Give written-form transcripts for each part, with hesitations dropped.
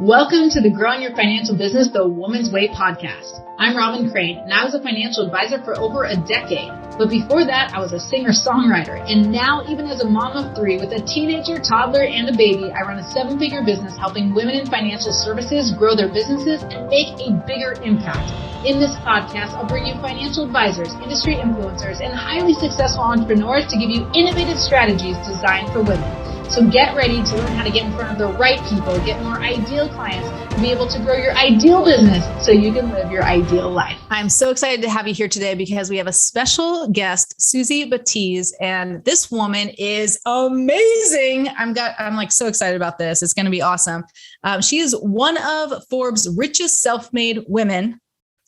Welcome to the Growing Your Financial Business the Woman's Way podcast. I'm Robin Crane, and I was a financial advisor for over a decade. But before that, I was a singer-songwriter. And now, even as a mom of three with a teenager, toddler, and a baby, I run a seven-figure business helping women in financial services grow their businesses and make a bigger impact. In this podcast, I'll bring you financial advisors, industry influencers, and highly successful entrepreneurs to give you innovative strategies designed for women. So get ready to learn how to get in front of the right people, get more ideal clients, and be able to grow your ideal business so you can live your ideal life. I'm so excited to have you here today because we have a special guest, Suzy Batiz, and this woman is amazing. I'm like so excited about this. It's going to be awesome. She is one of Forbes Richest Self-Made Women.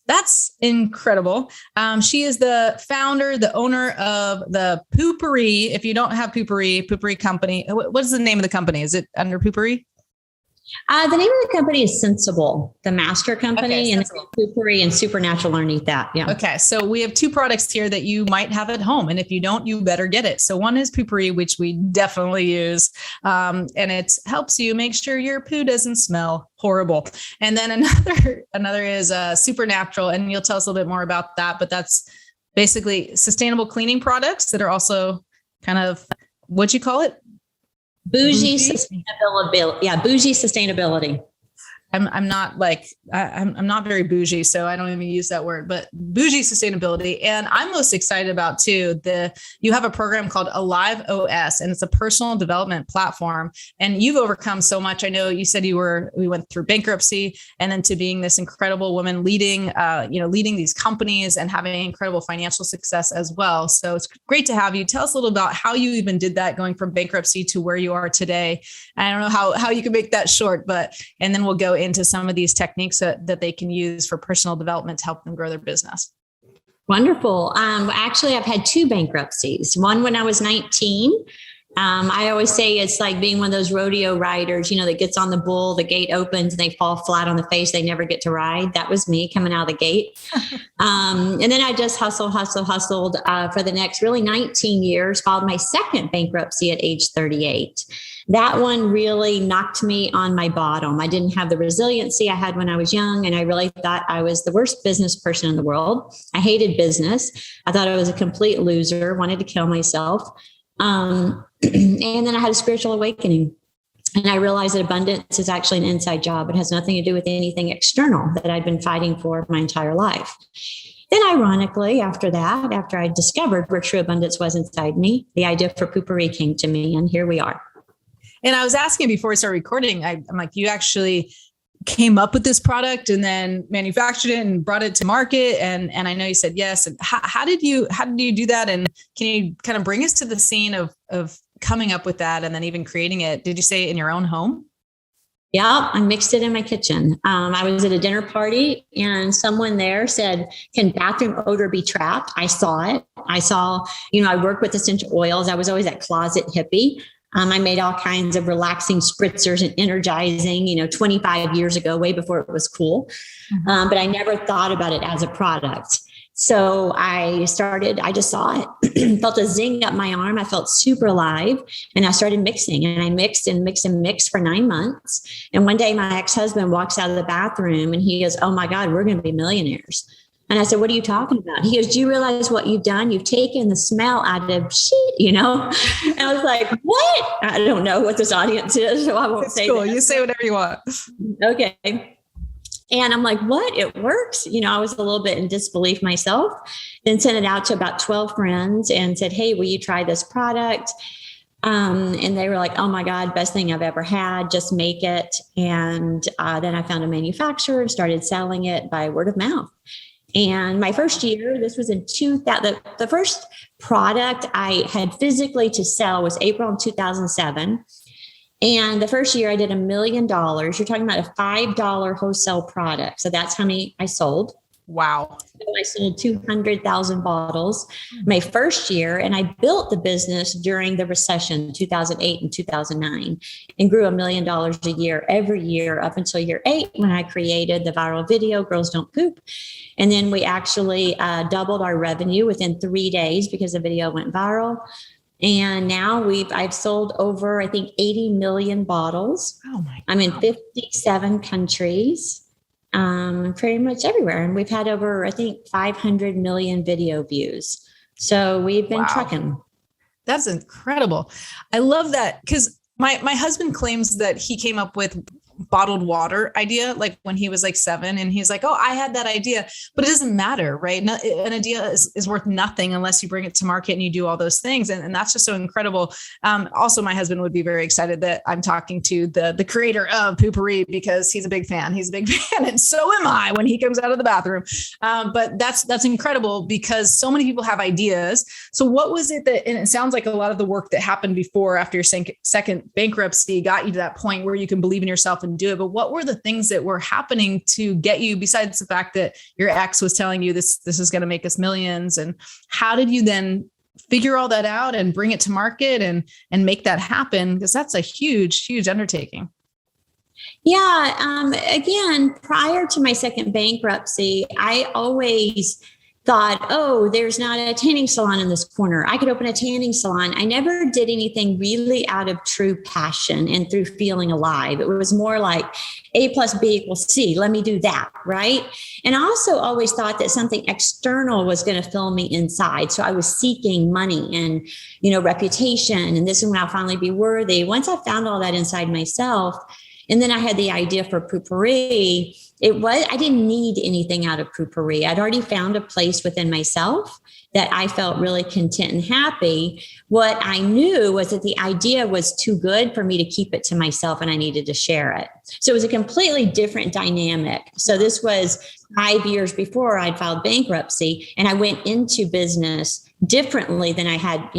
That's incredible. She is the founder, the owner of the Poo Pourri. If you don't have Poo Pourri company, what is the name of the company? Is it under Poo Pourri? The name of the company is Sensible, the master company, okay, and Poo Pourri and Supernatural underneath that. Yeah. Okay. So we have two products here that you might have at home. And if you don't, you better get it. So one is Poo Pourri, which we definitely use. And it helps you make sure your poo doesn't smell horrible. And then another is Supernatural. And you'll tell us a little bit more about that, but that's basically sustainable cleaning products that are also kind of, what'd you call it? Bougie sustainability. Yeah, bougie sustainability. I'm not very bougie, so I don't even use that word, but bougie sustainability. And I'm most excited about too, you have a program called Alive OS, and it's a personal development platform. And you've overcome so much. I know you said we went through bankruptcy and then to being this incredible woman leading these companies and having incredible financial success as well. So it's great to have you. Tell us a little about how you even did that, going from bankruptcy to where you are today. I don't know how you can make that short, and then we'll go into some of these techniques that they can use for personal development to help them grow their business. Wonderful. Actually, I've had two bankruptcies. One when I was 19. I always say it's like being one of those rodeo riders, that gets on the bull, the gate opens, and they fall flat on the face. They never get to ride. That was me coming out of the gate. And then I just hustled for the next really 19 years, filed my second bankruptcy at age 38. That one really knocked me on my bottom. I didn't have the resiliency I had when I was young, and I really thought I was the worst business person in the world. I hated business. I thought I was a complete loser, wanted to kill myself. And then I had a spiritual awakening, and I realized that abundance is actually an inside job. It has nothing to do with anything external that I'd been fighting for my entire life. Then ironically, after I discovered where true abundance was inside me, the idea for Poo Pourri came to me, and here we are. And I was asking before we started recording, I'm like, you actually came up with this product and then manufactured it and brought it to market. And I know you said yes. And how did you do that? And can you kind of bring us to the scene of coming up with that and then even creating it? Did you say in your own home? Yeah, I mixed it in my kitchen. I was at a dinner party and someone there said, "Can bathroom odor be trapped?" I saw it. I work with essential oils. I was always that closet hippie. I made all kinds of relaxing spritzers and energizing, 25 years ago, way before it was cool. But I never thought about it as a product. So I just saw it, felt a zing up my arm. I felt super alive, and I started mixing, and I mixed and mixed and mixed for 9 months. And one day my ex-husband walks out of the bathroom and he goes, "Oh my God, we're going to be millionaires." And I said, "What are you talking about?" He goes, "Do you realize what you've done? You've taken the smell out of shit, And I was like, "What?" I don't know what this audience is, so I won't say cool. that. You say whatever you want. Okay. And I'm like, "What? It works?" I was a little bit in disbelief myself, then sent it out to about 12 friends and said, "Hey, will you try this product?" And they were like, "Oh my God, best thing I've ever had. Just make it." And then I found a manufacturer and started selling it by word of mouth. And my first year, this was in 2000, the first product I had physically to sell was April 2007. And the first year I did $1 million. You're talking about a $5 wholesale product. So that's how many I sold. Wow. So I sold 200,000 bottles my first year. And I built the business during the recession, 2008 and 2009, and grew $1 million a year, every year up until year 8, when I created the viral video, Girls Don't Poop. And then we actually doubled our revenue within 3 days because the video went viral. And now I've sold over, I think, 80 million bottles. Oh my! I'm in 57 countries, pretty much everywhere. And we've had over, I think, 500 million video views. So we've been trucking. That's incredible. I love that because my husband claims that he came up with bottled water idea, like when he was like 7, and he's like, oh, I had that idea, but it doesn't matter, right? No, an idea is worth nothing unless you bring it to market and you do all those things. And that's just so incredible. Also, my husband would be very excited that I'm talking to the creator of Poo Pourri because he's a big fan. He's a big fan. And so am I when he comes out of the bathroom. But that's incredible because so many people have ideas. So what was it and it sounds like a lot of the work that happened before, after your second bankruptcy, got you to that point where you can believe in yourself and do it. But what were the things that were happening to get you, besides the fact that your ex was telling you this is going to make us millions? And how did you then figure all that out and bring it to market and make that happen? Because that's a huge, huge undertaking. Yeah. Again, prior to my second bankruptcy, I always thought, oh, there's not a tanning salon in this corner. I could open a tanning salon. I never did anything really out of true passion and through feeling alive. It was more like A plus B equals C. Let me do that. Right. And I also always thought that something external was going to fill me inside. So I was seeking money and, reputation. And this is when I'll finally be worthy. Once I found all that inside myself, and then I had the idea for Poo Pourri. I didn't need anything out of Poo Pourri. I'd already found a place within myself that I felt really content and happy. What I knew was that the idea was too good for me to keep it to myself and I needed to share it. So it was a completely different dynamic. So this was 5 years before I'd filed bankruptcy, and I went into business differently than I had,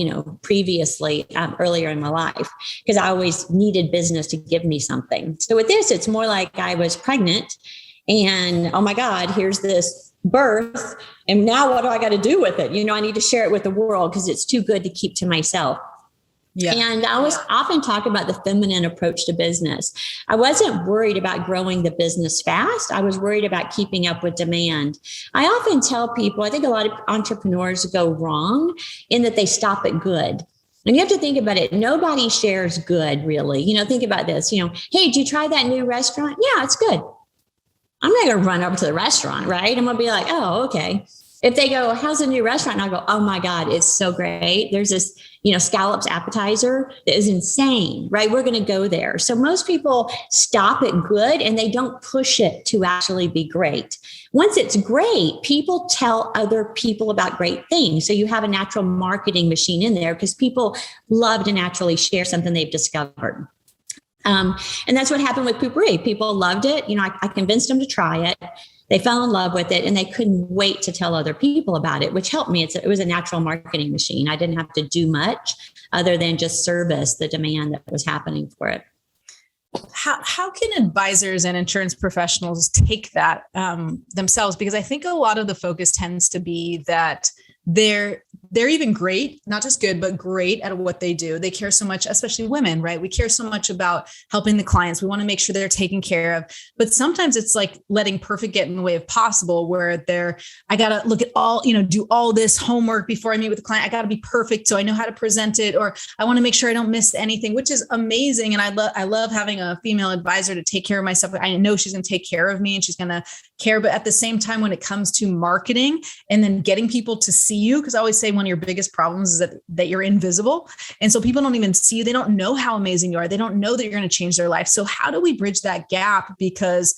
previously, earlier in my life, because I always needed business to give me something. So with this, it's more like I was pregnant and, oh my God, here's this birth. And now what do I got to do with it? I need to share it with the world because it's too good to keep to myself. Yeah. And I always often talk about the feminine approach to business. I wasn't worried about growing the business fast. I was worried about keeping up with demand. I often tell people, I think a lot of entrepreneurs go wrong in that they stop at good. And you have to think about it. Nobody shares good, really. Think about this, hey, did you try that new restaurant? Yeah, it's good. I'm not going to run over to the restaurant, right? I'm going to be like, oh, okay. If they go, how's the new restaurant? And I go, oh my God, it's so great. There's this, scallops appetizer that is insane, right? We're going to go there. So most people stop at good and they don't push it to actually be great. Once it's great, people tell other people about great things. So you have a natural marketing machine in there because people love to naturally share something they've discovered. And that's what happened with Poo Pourri. People loved it. I convinced them to try it. They fell in love with it and they couldn't wait to tell other people about it, which helped me. It was a natural marketing machine. I didn't have to do much other than just service the demand that was happening for it. How can advisors and insurance professionals take that themselves? Because I think a lot of the focus tends to be that they're even great, not just good, but great at what they do. They care so much, especially women, right? We care so much about helping the clients. We want to make sure they're taken care of. But sometimes it's like letting perfect get in the way of possible, where I got to look at all, do all this homework before I meet with the client. I got to be perfect so I know how to present it, or I want to make sure I don't miss anything, which is amazing. And I love having a female advisor to take care of myself. I know she's going to take care of me and she's going to care. But at the same time, when it comes to marketing and then getting people to see you, because I always say one of your biggest problems is that you're invisible. And so people don't even see you. They don't know how amazing you are. They don't know that you're going to change their life. So how do we bridge that gap? Because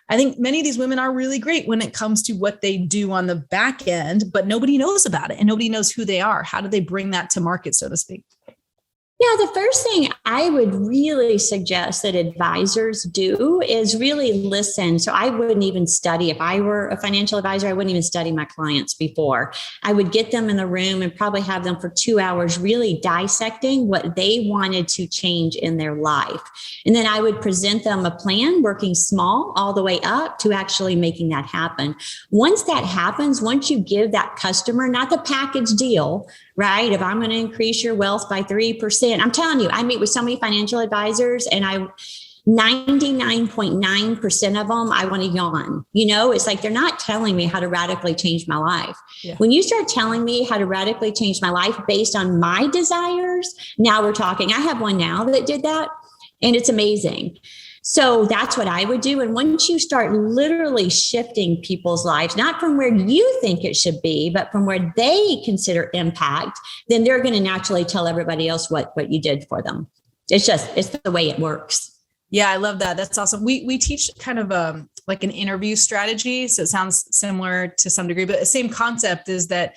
I think many of these women are really great when it comes to what they do on the back end, but nobody knows about it and nobody knows who they are. How do they bring that to market, so to speak? Yeah, the first thing I would really suggest that advisors do is really listen. So I wouldn't even study. If I were a financial advisor, I wouldn't even study my clients before. I would get them in the room and probably have them for 2 hours really dissecting what they wanted to change in their life. And then I would present them a plan, working small all the way up to actually making that happen. Once that happens, once you give that customer, not the package deal, right? If I'm going to increase your wealth by 3%, I'm telling you, I meet with so many financial advisors and 99.9% of them, I want to yawn. It's like they're not telling me how to radically change my life. Yeah. When you start telling me how to radically change my life based on my desires, now we're talking. I have one now that did that, and it's amazing. So that's what I would do. And once you start literally shifting people's lives, not from where you think it should be, but from where they consider impact, then they're going to naturally tell everybody else what you did for them. It's the way it works. Yeah, I love that. That's awesome. We teach kind of like an interview strategy. So it sounds similar to some degree, but the same concept is that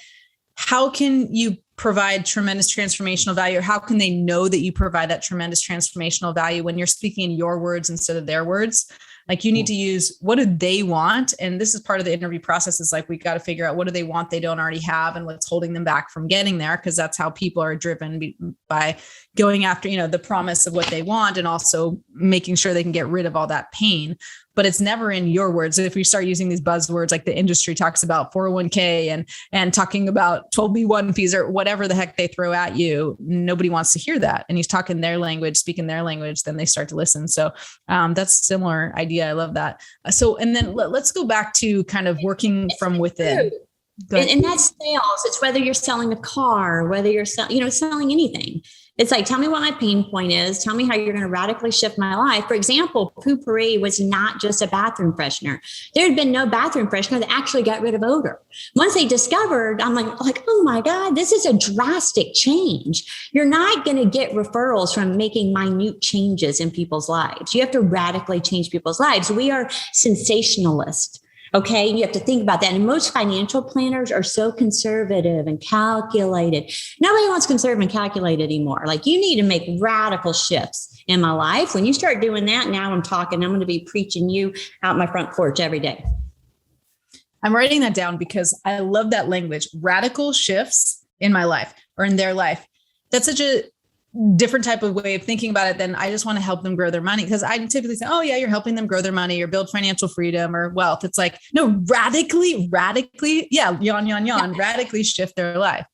how can you provide tremendous transformational value? Or how can they know that you provide that tremendous transformational value when you're speaking in your words instead of their words? Like you need to use, what do they want? And this is part of the interview process, is like, we got to figure out what do they want they don't already have and what's holding them back from getting there. Cause that's how people are driven, by going after, the promise of what they want and also making sure they can get rid of all that pain. But it's never in your words. If we start using these buzzwords, like the industry talks about 401k and talking about 12B1 fees or whatever the heck they throw at you, nobody wants to hear that. And he's talking their language, speaking their language, then they start to listen. So that's a similar idea. I love that. And then let's go back to kind of working from within. And that's sales. It's whether you're selling a car, whether you're selling anything. It's like, tell me what my pain point is. Tell me how you're going to radically shift my life. For example, Poo Pourri was not just a bathroom freshener. There had been no bathroom freshener that actually got rid of odor. Once they discovered, I'm like, oh my God, this is a drastic change. You're not going to get referrals from making minute changes in people's lives. You have to radically change people's lives. We are sensationalists. Okay. You have to think about that. And most financial planners are so conservative and calculated. Nobody wants conservative and calculated anymore. Like, you need to make radical shifts in my life. When you start doing that, now I'm going to be preaching you out my front porch every day. I'm writing that down because I love that language. Radical shifts in my life or in their life. That's such a different type of way of thinking about it than I just want to help them grow their money. Because I typically say, oh yeah, you're helping them grow their money or build financial freedom or wealth. It's like, no, radically, yawn, radically shift their life.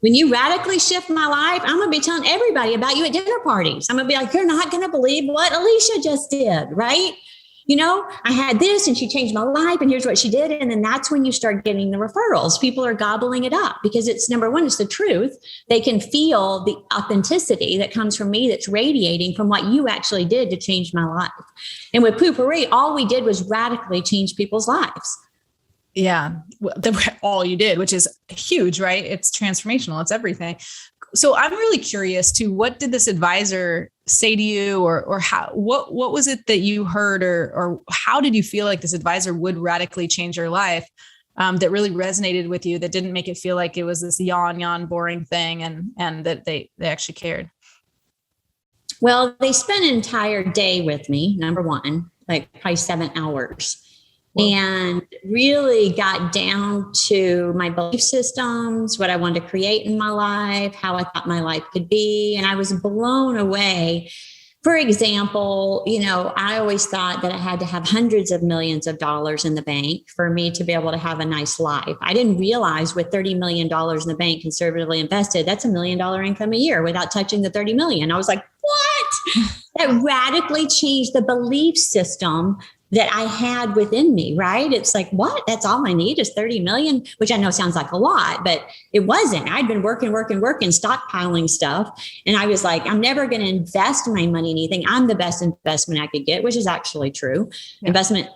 When you radically shift my life, I'm going to be telling everybody about you at dinner parties. I'm going to be like, you're not going to believe what Alicia just did, right? I had this and she changed my life and here's what she did. And then that's when you start getting the referrals. People are gobbling it up because it's, number one, it's the truth. They can feel the authenticity that comes from me that's radiating from what you actually did to change my life. And with Poo Pourri, all we did was radically change people's lives. Yeah. All you did, which is huge, right? It's transformational. It's everything. So I'm really curious too, what did this advisor say to you or how, what was it that you heard or how did you feel like this advisor would radically change your life that really resonated with you, that didn't make it feel like it was this yawn boring thing and that they actually cared? Well, they spent an entire day with me, number one, like probably 7 hours. And really got down to my belief systems, what I wanted to create in my life, how I thought my life could be. And I was blown away. For example, I always thought that I had to have hundreds of millions of dollars in the bank for me to be able to have a nice life. I didn't realize with $30 million in the bank conservatively invested, that's $1 million income a year without touching the 30 million. I was like, what? That radically changed the belief system that I had within me, right? It's like, what? That's all I need is 30 million, which I know sounds like a lot, but it wasn't. I'd been working, stockpiling stuff. And I was like, I'm never going to invest my money in anything. I'm the best investment I could get, which is actually true. Yeah. Investment,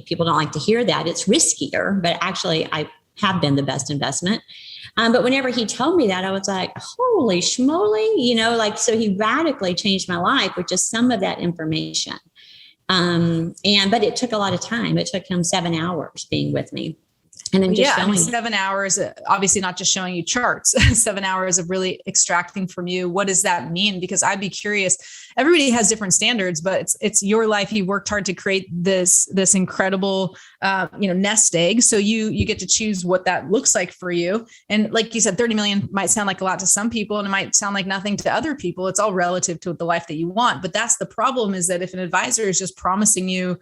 people don't like to hear that. It's riskier, but actually I have been the best investment. But whenever he told me that, I was like, holy schmoly, so he radically changed my life with just some of that information. But it took a lot of time. It took him 7 hours being with me. And then just showing 7 hours, obviously not just showing you charts, 7 hours of really extracting from you. What does that mean? Because I'd be curious. Everybody has different standards, but it's your life. You worked hard to create this incredible, nest egg. So you get to choose what that looks like for you. And like you said, 30 million might sound like a lot to some people and it might sound like nothing to other people. It's all relative to the life that you want. But that's the problem, is that if an advisor is just promising you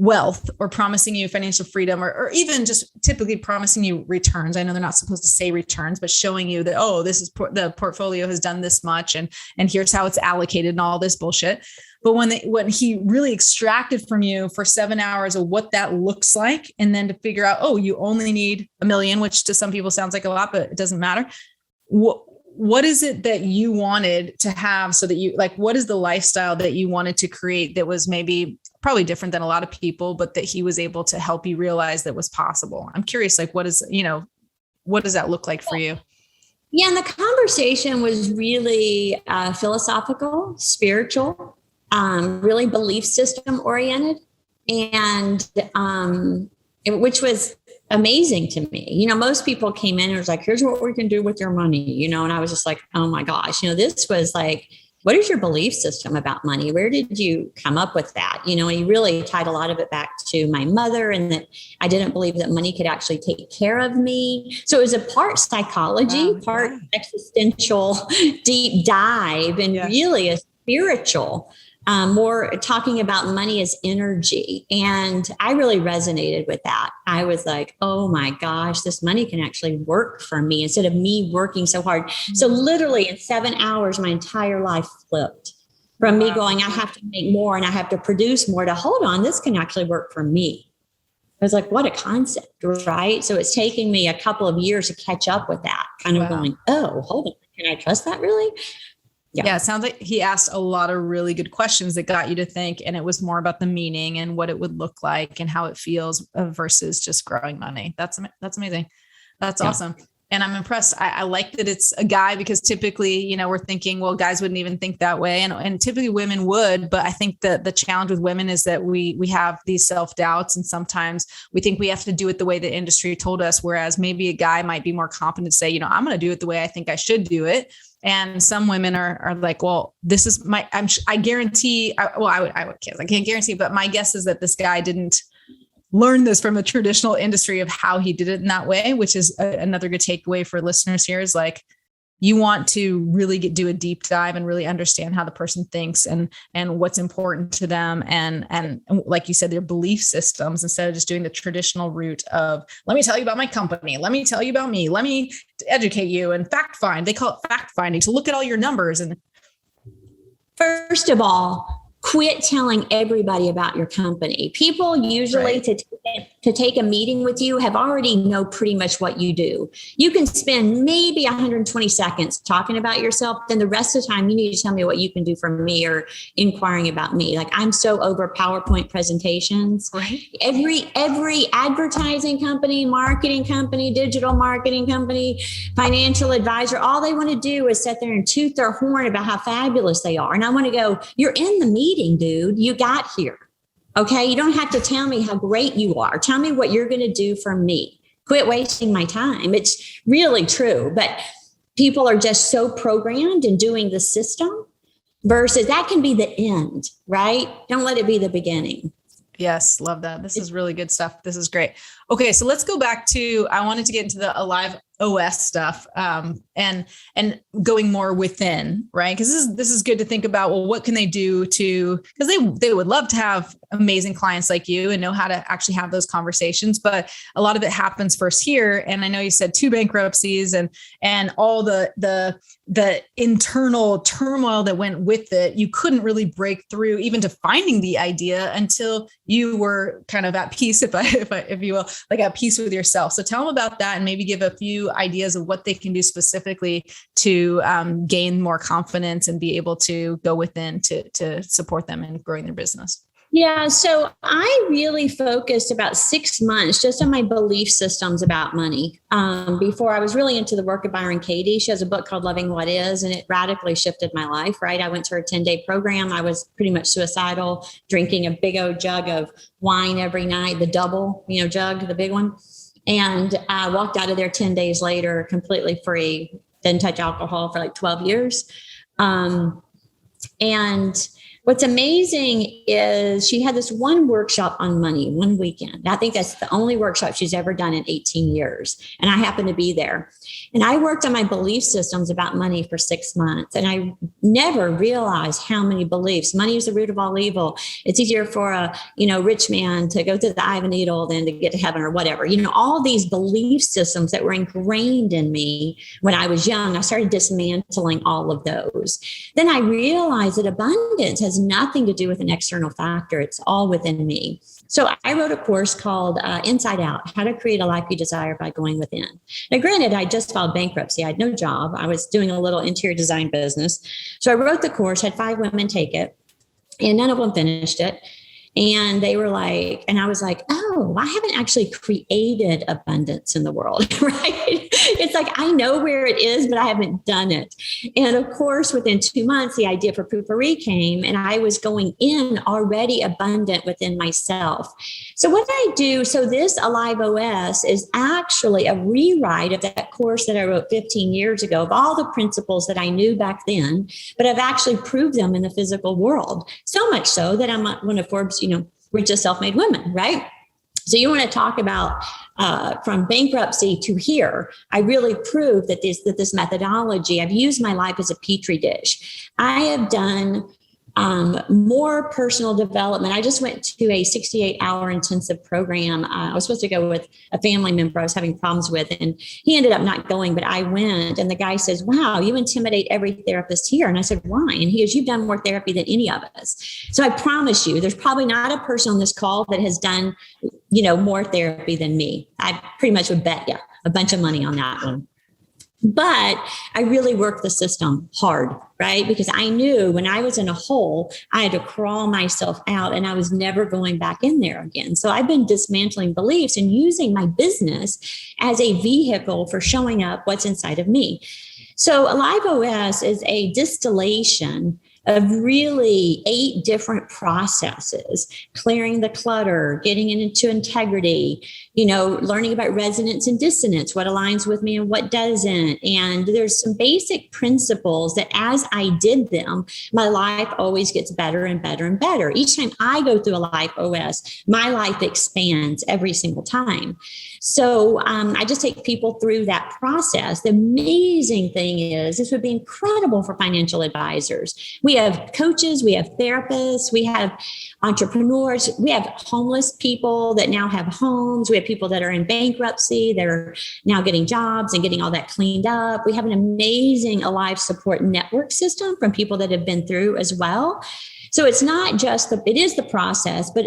wealth or promising you financial freedom, or even just typically promising you returns. I know they're not supposed to say returns, but showing you that, oh, this is the portfolio has done this much and here's how it's allocated and all this bullshit. But when he really extracted from you for 7 hours of what that looks like, and then to figure out, oh, you only need $1 million, which to some people sounds like a lot, but it doesn't matter. What is it that you wanted to have so that you like, what is the lifestyle that you wanted to create that was maybe probably different than a lot of people, but that he was able to help you realize that was possible? I'm curious, like, what does that look like for you? Yeah. And the conversation was really philosophical, spiritual, really belief system oriented, and which was amazing to me. You know, most people came in and was like, here's what we can do with your money, you know, and I was just like, oh my gosh, you know, this was like, what is your belief system about money? Where did you come up with that? You know, and he really tied a lot of it back to my mother, and that I didn't believe that money could actually take care of me. So it was a part psychology, part existential deep dive, and really a spiritual, more talking about money as energy. And I really resonated with that. I was like, oh my gosh, this money can actually work for me instead of me working so hard. So literally in 7 hours, my entire life flipped from me going, I have to make more and I have to produce more, to hold on, this can actually work for me. I was like, what a concept, right? So it's taking me a couple of years to catch up with that, kind of going, oh, hold on, can I trust that really? Yeah. It sounds like he asked a lot of really good questions that got you to think, and it was more about the meaning and what it would look like and how it feels versus just growing money. That's amazing. That's awesome. And I'm impressed. I like that it's a guy, because typically, you know, we're thinking, well, guys wouldn't even think that way. And typically women would, but I think that the challenge with women is that we have these self-doubts, and sometimes we think we have to do it the way the industry told us. Whereas maybe a guy might be more confident to say, you know, I'm going to do it the way I think I should do it. And some women are like, well, this is I guarantee, I can't guarantee, but my guess is that this guy didn't learn this from the traditional industry of how he did it in that way, which is another good takeaway for listeners here is like, you want to really do a deep dive and really understand how the person thinks and what's important to them. And like you said, their belief systems, instead of just doing the traditional route of, let me tell you about my company. Let me tell you about me. Let me educate you and fact find. They call it fact finding, to look at all your numbers. And first of all, quit telling everybody about your company. People usually to take a meeting with you have already know pretty much what you do. You can spend maybe 120 seconds talking about yourself. Then the rest of the time you need to tell me what you can do for me or inquiring about me. Like, I'm so over PowerPoint presentations. Right. Every advertising company, marketing company, digital marketing company, financial advisor, all they want to do is sit there and toot their horn about how fabulous they are. And I want to go, you're in the meeting, dude. You got here. Okay. You don't have to tell me how great you are. Tell me what you're going to do for me. Quit wasting my time. It's really true. But people are just so programmed in doing the system versus that can be the end, right? Don't let it be the beginning. Yes. Love that. This is really good stuff. This is great. Okay. So let's go back to, I wanted to get into the Alive OS stuff, and going more within, right? Because this is good to think about. Well, what can they do because they would love to have amazing clients like you and know how to actually have those conversations. But a lot of it happens first here. And I know you said 2 bankruptcies and all the internal turmoil that went with it. You couldn't really break through even to finding the idea until you were kind of at peace, if you will, like at peace with yourself. So tell them about that and maybe give a few ideas of what they can do specifically to gain more confidence and be able to go within to support them in growing their business. Yeah. So I really focused about 6 months just on my belief systems about money. Before I was really into the work of Byron Katie. She has a book called Loving What Is, and it radically shifted my life, right? I went to her 10-day program. I was pretty much suicidal, drinking a big old jug of wine every night, the double, jug, the big one. And I walked out of there 10 days later, completely free, didn't touch alcohol for like 12 years. And What's amazing is she had this one workshop on money one weekend. I think that's the only workshop she's ever done in 18 years. And I happened to be there. And I worked on my belief systems about money for 6 months. And I never realized how many beliefs. Money is the root of all evil. It's easier for a, rich man to go to the eye of a needle than to get to heaven or whatever. All these belief systems that were ingrained in me when I was young, I started dismantling all of those. Then I realized that abundance has nothing to do with an external factor. It's all within me. So I wrote a course called Inside Out, How to Create a Life You Desire by Going Within. Now, granted, I just filed bankruptcy. I had no job. I was doing a little interior design business. So I wrote the course, had 5 women take it, and none of them finished it. And they were like, and I was like, oh, I haven't actually created abundance in the world, right? It's like, I know where it is, but I haven't done it. And of course, within 2 months, the idea for Poo Pourri came, and I was going in already abundant within myself. So what I do, so this Alive OS is actually a rewrite of that course that I wrote 15 years ago of all the principles that I knew back then, but I've actually proved them in the physical world. So much so that I'm one of Forbes, Richest Self-Made Women, right? So you want to talk about from bankruptcy to here, I really proved that this methodology, I've used my life as a petri dish. I have done more personal development. I just went to a 68-hour intensive program. I was supposed to go with a family member I was having problems with, and he ended up not going, but I went. And the guy says, wow, you intimidate every therapist here. And I said, why? And he goes, you've done more therapy than any of us. So I promise you, there's probably not a person on this call that has done, more therapy than me. I pretty much would bet you a bunch of money on that one. But I really worked the system hard, right? Because I knew when I was in a hole, I had to crawl myself out, and I was never going back in there again. So I've been dismantling beliefs and using my business as a vehicle for showing up what's inside of me. So Alive OS is a distillation of really 8 different processes: clearing the clutter, getting into integrity, learning about resonance and dissonance, what aligns with me and what doesn't. And there's some basic principles that as I did them, my life always gets better and better and better. Each time I go through Alive OS, my life expands every single time. So I just take people through that process. The amazing thing is this would be incredible for financial advisors. We have coaches, we have therapists, we have entrepreneurs, we have homeless people that now have homes. We have people that are in bankruptcy that are now getting jobs and getting all that cleaned up. We have an amazing Alive support network system from people that have been through as well. So it's not just it is the process, but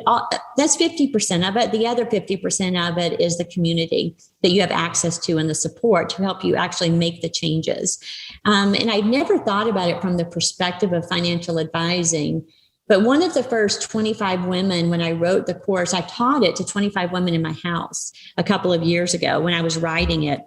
that's 50% of it. The other 50% of it is the community that you have access to and the support to help you actually make the changes. And I never thought about it from the perspective of financial advising. But one of the first 25 women, when I wrote the course, I taught it to 25 women in my house a couple of years ago when I was writing it.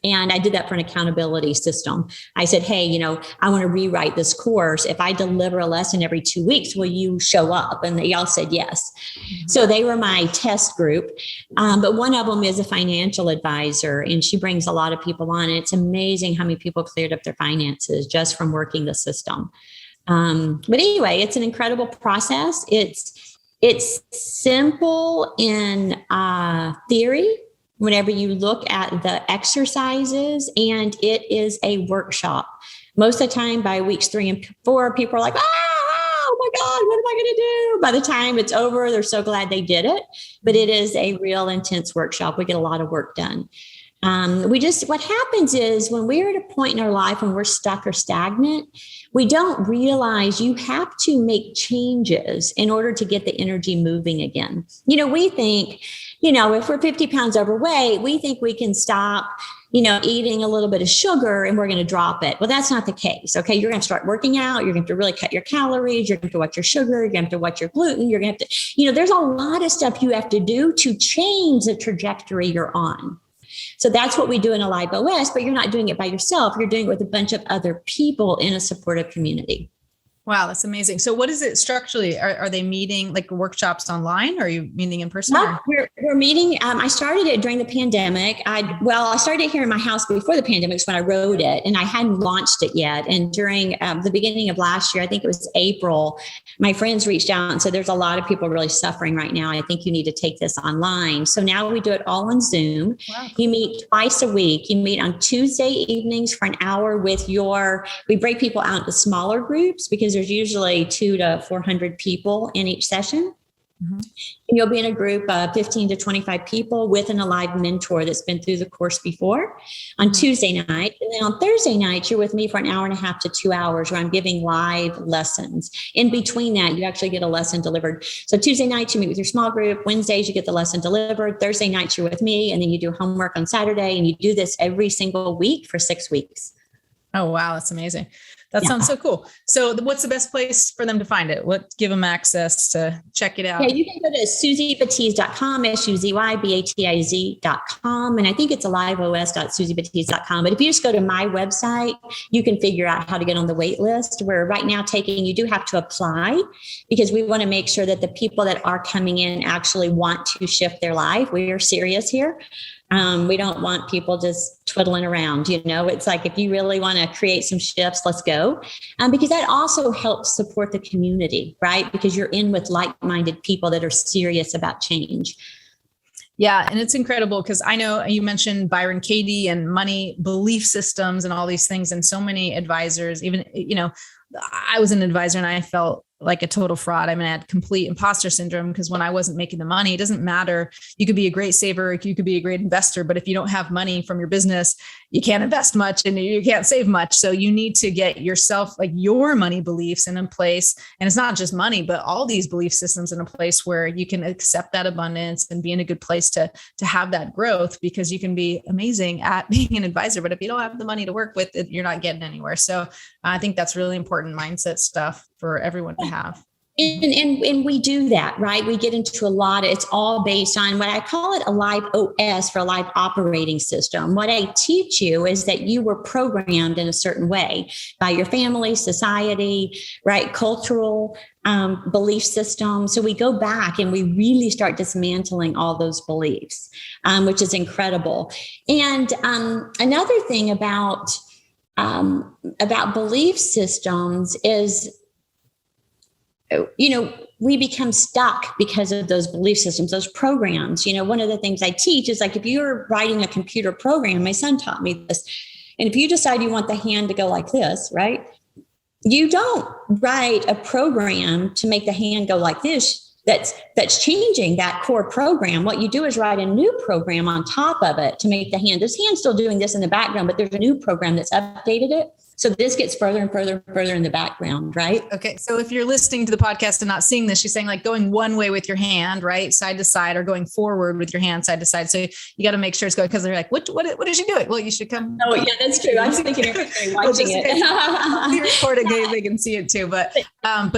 And I did that for an accountability system. I said, hey, I want to rewrite this course. If I deliver a lesson every 2 weeks, will you show up? And they all said yes. Mm-hmm. So they were my test group. But one of them is a financial advisor, and she brings a lot of people on. And it's amazing how many people cleared up their finances just from working the system. But anyway, it's an incredible process. It's simple in theory whenever you look at the exercises, and it is a workshop. Most of the time by weeks 3 and 4, people are like, oh my God, what am I going to do? By the time it's over, they're so glad they did it. But it is a real intense workshop. We get a lot of work done. What happens is when we're at a point in our life when we're stuck or stagnant, we don't realize you have to make changes in order to get the energy moving again. We think, if we're 50 pounds overweight, we think we can stop, eating a little bit of sugar and we're going to drop it. Well, that's not the case. Okay. You're going to start working out. You're going to really cut your calories. You're going to watch your sugar. You're going to have to watch your gluten. You're going to have to, there's a lot of stuff you have to do to change the trajectory you're on. So that's what we do in Alive OS, but you're not doing it by yourself. You're doing it with a bunch of other people in a supportive community. Wow, that's amazing. So what is it structurally? Are they meeting like workshops online, or are you meeting in person? No, we're meeting. I started it during the pandemic. I started it here in my house before the pandemic when I wrote it, and I hadn't launched it yet. And during the beginning of last year, I think it was April, my friends reached out and said, there's a lot of people really suffering right now. I think you need to take this online. So now we do it all on Zoom. Wow. You meet twice a week. You meet on Tuesday evenings for an hour we break people out into smaller groups because there's usually 200 to 400 people in each session. Mm-hmm. And you'll be in a group of 15 to 25 people with an alive mentor that's been through the course before on Tuesday night. And then on Thursday night, you're with me for an hour and a half to 2 hours where I'm giving live lessons. In between that, you actually get a lesson delivered. So Tuesday nights, you meet with your small group. Wednesdays, you get the lesson delivered. Thursday nights, you're with me. And then you do homework on Saturday. And you do this every single week for 6 weeks. Oh, wow. That's amazing. That sounds so cool. So what's the best place for them to find it? Give them access to check it out? Yeah, you can go to SuzyBatiz.com, SuzyBatiz.com. And I think it's aliveos.SuzyBatiz.com. But if you just go to my website, you can figure out how to get on the wait list. We're right now you do have to apply because we want to make sure that the people that are coming in actually want to shift their life. We are serious here. We don't want people just twiddling around. It's like, if you really want to create some shifts, let's go. Because that also helps support the community, right? Because you're in with like-minded people that are serious about change. Yeah. And it's incredible because I know you mentioned Byron Katie and money belief systems and all these things. And so many advisors, even, I was an advisor and I felt like a total fraud. I mean, I had complete imposter syndrome because when I wasn't making the money, it doesn't matter. You could be a great saver, you could be a great investor, but if you don't have money from your business, you can't invest much and you can't save much. So you need to get yourself, like your money beliefs in a place. And it's not just money, but all these belief systems in a place where you can accept that abundance and be in a good place to have that growth, because you can be amazing at being an advisor, but if you don't have the money to work with it, you're not getting anywhere. So I think that's really important mindset stuff for everyone to have. And we do that, right? We get into a lot. It's all based on what I call it a live OS for a live operating system. What I teach you is that you were programmed in a certain way by your family, society, right? Cultural belief system. So we go back and we really start dismantling all those beliefs, which is incredible. And another thing about belief systems is, we become stuck because of those belief systems, those programs. One of the things I teach is like, if you're writing a computer program, my son taught me this. And if you decide you want the hand to go like this, right? You don't write a program to make the hand go like this. That's changing that core program. What you do is write a new program on top of it to make this hand's still doing this in the background, but there's a new program that's updated it. So this gets further and further and further in the background, right? Okay. So if you're listening to the podcast and not seeing this, she's saying like going one way with your hand, right? Side to side, or going forward with your hand side to side. So you got to make sure it's going, because they're like, what is she doing? Well, you should come. Oh yeah, that's true. I'm thinking everything watching it. We record it, they can see it too. But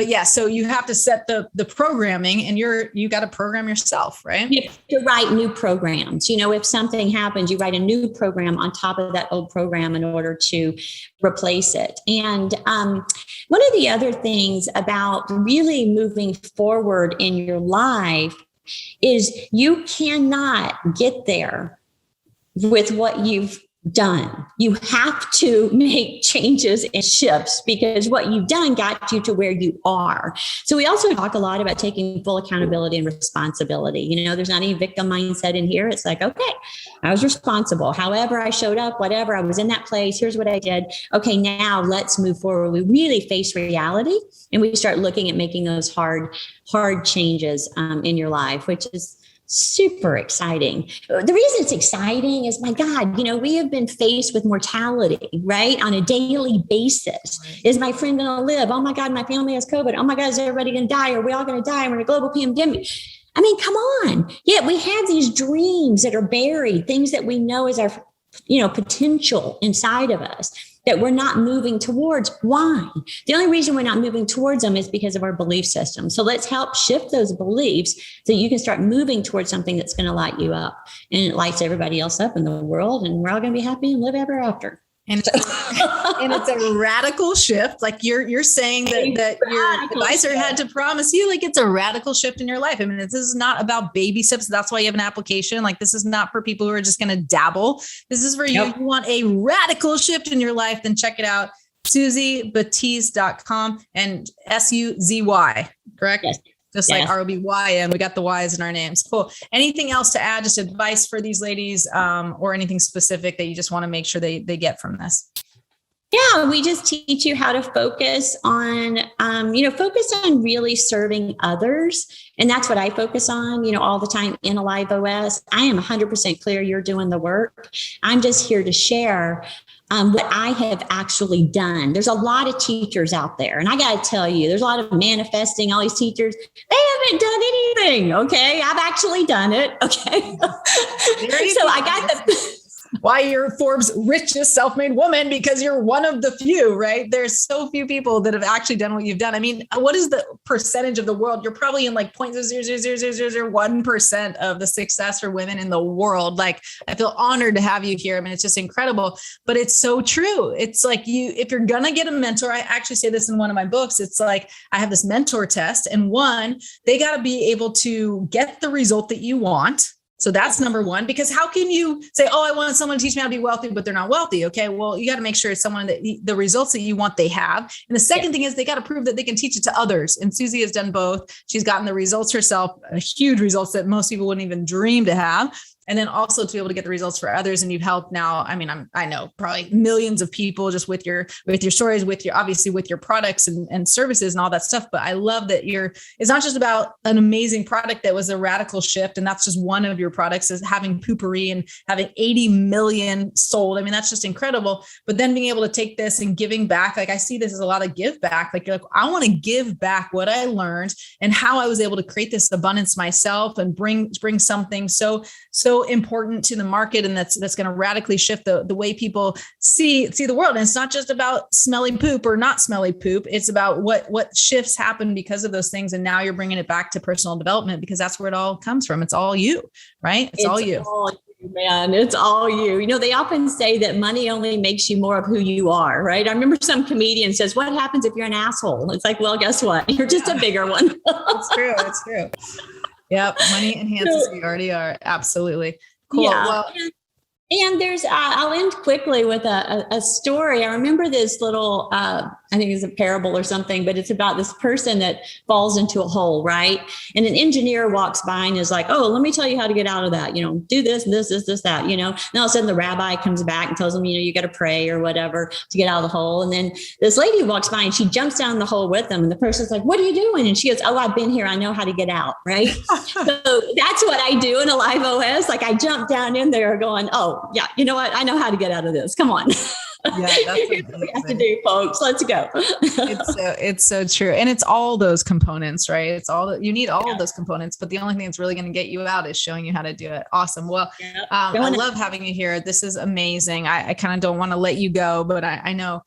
yeah, so you have to set the programming, and you got to program yourself, right? You have to write new programs. If something happens, you write a new program on top of that old program in order to replace it. And one of the other things about really moving forward in your life is you cannot get there with what you've done. You have to make changes and shifts, because what you've done got you to where you are. So we also talk a lot about taking full accountability and responsibility. There's not any victim mindset in here. It's like, okay, I was responsible. However I showed up, whatever, I was in that place. Here's what I did. Okay, now let's move forward. We really face reality, and we start looking at making those hard changes in your life, which is super exciting. The reason it's exciting is, my God, we have been faced with mortality, right? On a daily basis. Right. Is my friend going to live? Oh my God, my family has COVID. Oh my God, is everybody going to die? Are we all going to die? We're in a global pandemic. I mean, come on. Yet we have these dreams that are buried, things that we know is our, potential inside of us that we're not moving towards. Why? The only reason we're not moving towards them is because of our belief system. So let's help shift those beliefs so you can start moving towards something that's going to light you up, and it lights everybody else up in the world, and we're all going to be happy and live ever after. And it's a radical shift. Like you're saying that your advisor had to promise you, like it's a radical shift in your life. I mean, this is not about baby steps. That's why you have an application. Like this is not for people who are just going to dabble. This is for you. If you want a radical shift in your life, then check it out. SuzyBatiz.com and SUZY, correct? Yes. Just like ROBYN, we got the Y's in our names. Cool. Anything else to add? Just advice for these ladies, or anything specific that you just want to make sure they get from this? Yeah, we just teach you how to focus on, focus on really serving others. And that's what I focus on, all the time in Alive OS. I am 100% clear you're doing the work. I'm just here to share what I have actually done. There's a lot of teachers out there. And I got to tell you, there's a lot of manifesting, all these teachers, they haven't done anything. Okay. I've actually done it. Okay. So I got the... Why you're Forbes Richest Self-Made Woman, because you're one of the few, right? There's so few people that have actually done what you've done. I mean, what is the percentage of the world? You're probably in like 0.0000001% of the success for women in the world. Like, I feel honored to have you here. I mean, it's just incredible, but it's so true. It's like if you're going to get a mentor, I actually say this in one of my books. It's like, I have this mentor test, and one, they got to be able to get the result that you want. So that's number one, because how can you say, oh, I want someone to teach me how to be wealthy, but they're not wealthy. Okay. Well, you got to make sure it's someone that the results that you want, they have. And the second thing is they got to prove that they can teach it to others. And Suzy has done both. She's gotten the results herself, huge results that most people wouldn't even dream to have. And then also to be able to get the results for others. And you've helped now, I mean, I know probably millions of people just with your stories, obviously with your products and services and all that stuff. But I love that it's not just about an amazing product that was a radical shift. And that's just one of your products, is having Poo Pourri and having 80 million sold. I mean, that's just incredible. But then being able to take this and giving back, like I see this as a lot of give back. Like you're like, I want to give back what I learned and how I was able to create this abundance myself and bring something so important to the market, and that's going to radically shift the way people see the world. And it's not just about smelly poop or not smelly poop. It's about what shifts happen because of those things. And now you're bringing it back to personal development, because that's where it all comes from. It's all you, right? It's all you. Man, it's all you. They often say that money only makes you more of who you are, right? I remember some comedian says, what happens if you're an asshole? It's like, well, guess what? You're just a bigger one. It's true. It's true. Yep. Money enhances who you already are. Absolutely. Cool. Yeah. Well, and there's, I'll end quickly with a story. I remember this little, I think it's a parable or something, but it's about this person that falls into a hole, right? And an engineer walks by and is like, oh, let me tell you how to get out of that. Do this, that, And all of a sudden the rabbi comes back and tells him, you got to pray or whatever to get out of the hole. And then this lady walks by and she jumps down the hole with them. And the person's like, what are you doing? And she goes, oh, I've been here. I know how to get out. Right. So that's what I do in Alive OS. Like I jump down in there going, oh, yeah, you know what? I know how to get out of this. Come on. Yeah, that's what we have to do, folks. Let's go. It's so true. And it's all those components, right? It's you need all of those components, but the only thing that's really going to get you out is showing you how to do it. Awesome. Well, I love having you here. This is amazing. I kind of don't want to let you go, but I know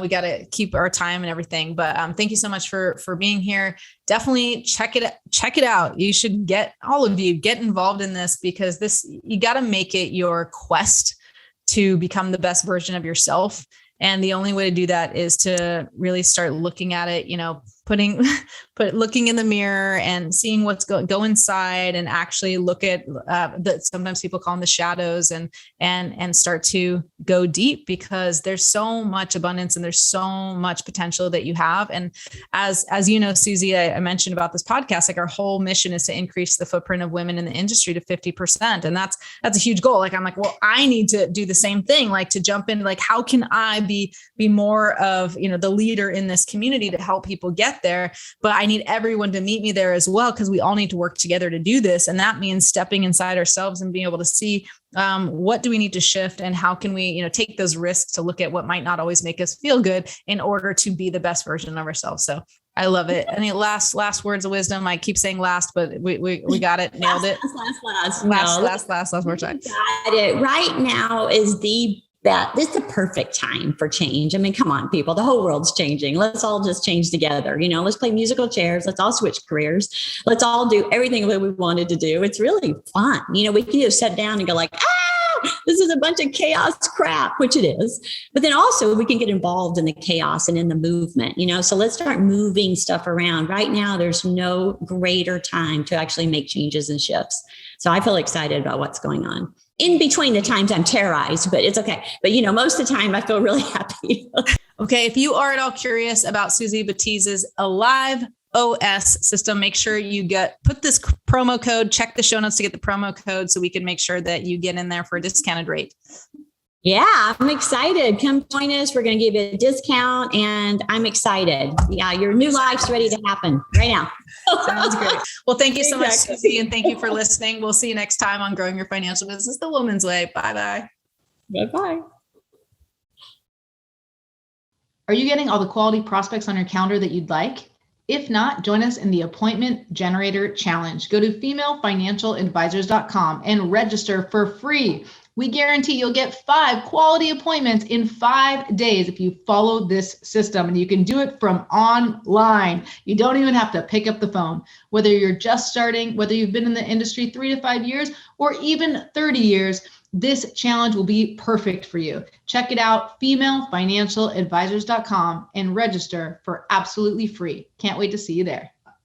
we got to keep our time and everything, but thank you so much for being here. Definitely check it out. You should get involved in this, because you got to make it your quest to become the best version of yourself. And the only way to do that is to really start looking at it, looking in the mirror and seeing what's go inside, and actually look at sometimes people call them the shadows, and start to go deep, because there's so much abundance and there's so much potential that you have. And as you know, Suzy, I mentioned about this podcast, like our whole mission is to increase the footprint of women in the industry to 50%. And that's a huge goal. Like, I'm like, well, I need to do the same thing, like to jump in, like, how can I be more of, the leader in this community to help people get there? But I need everyone to meet me there as well, because we all need to work together to do this. And that means stepping inside ourselves and being able to see what do we need to shift, and how can we, take those risks to look at what might not always make us feel good in order to be the best version of ourselves. So I love it. Any last words of wisdom? I keep saying last, but we got it. Nailed it. Last more time. Got it. Right now is this is the perfect time for change. I mean, come on, people, the whole world's changing. Let's all just change together. Let's play musical chairs. Let's all switch careers. Let's all do everything that we wanted to do. It's really fun. We can just sit down and go like, this is a bunch of chaos crap, which it is. But then also we can get involved in the chaos and in the movement, so let's start moving stuff around. Right now, there's no greater time to actually make changes and shifts. So I feel excited about what's going on. In between the times I'm terrorized, but it's okay. But, most of the time I feel really happy. Okay. If you are at all curious about Suzy Batiz's Alive OS system, make sure you put this promo code, check the show notes to get the promo code so we can make sure that you get in there for a discounted rate. Yeah, I'm excited. Come join us. We're going to give you a discount and I'm excited. Yeah, your new life's ready to happen right now. Sounds great. Well, thank you so much, Suzy, and thank you for listening. We'll see you next time on Growing Your Financial Business the Woman's Way. Bye-bye. Bye-bye. Are you getting all the quality prospects on your calendar that you'd like? If not, join us in the Appointment Generator Challenge. Go to femalefinancialadvisors.com and register for free. We guarantee you'll get 5 quality appointments in 5 days if you follow this system, and you can do it from online. You don't even have to pick up the phone. Whether you're just starting, whether you've been in the industry 3 to 5 years, or even 30 years, this challenge will be perfect for you. Check it out, femalefinancialadvisors.com, and register for absolutely free. Can't wait to see you there.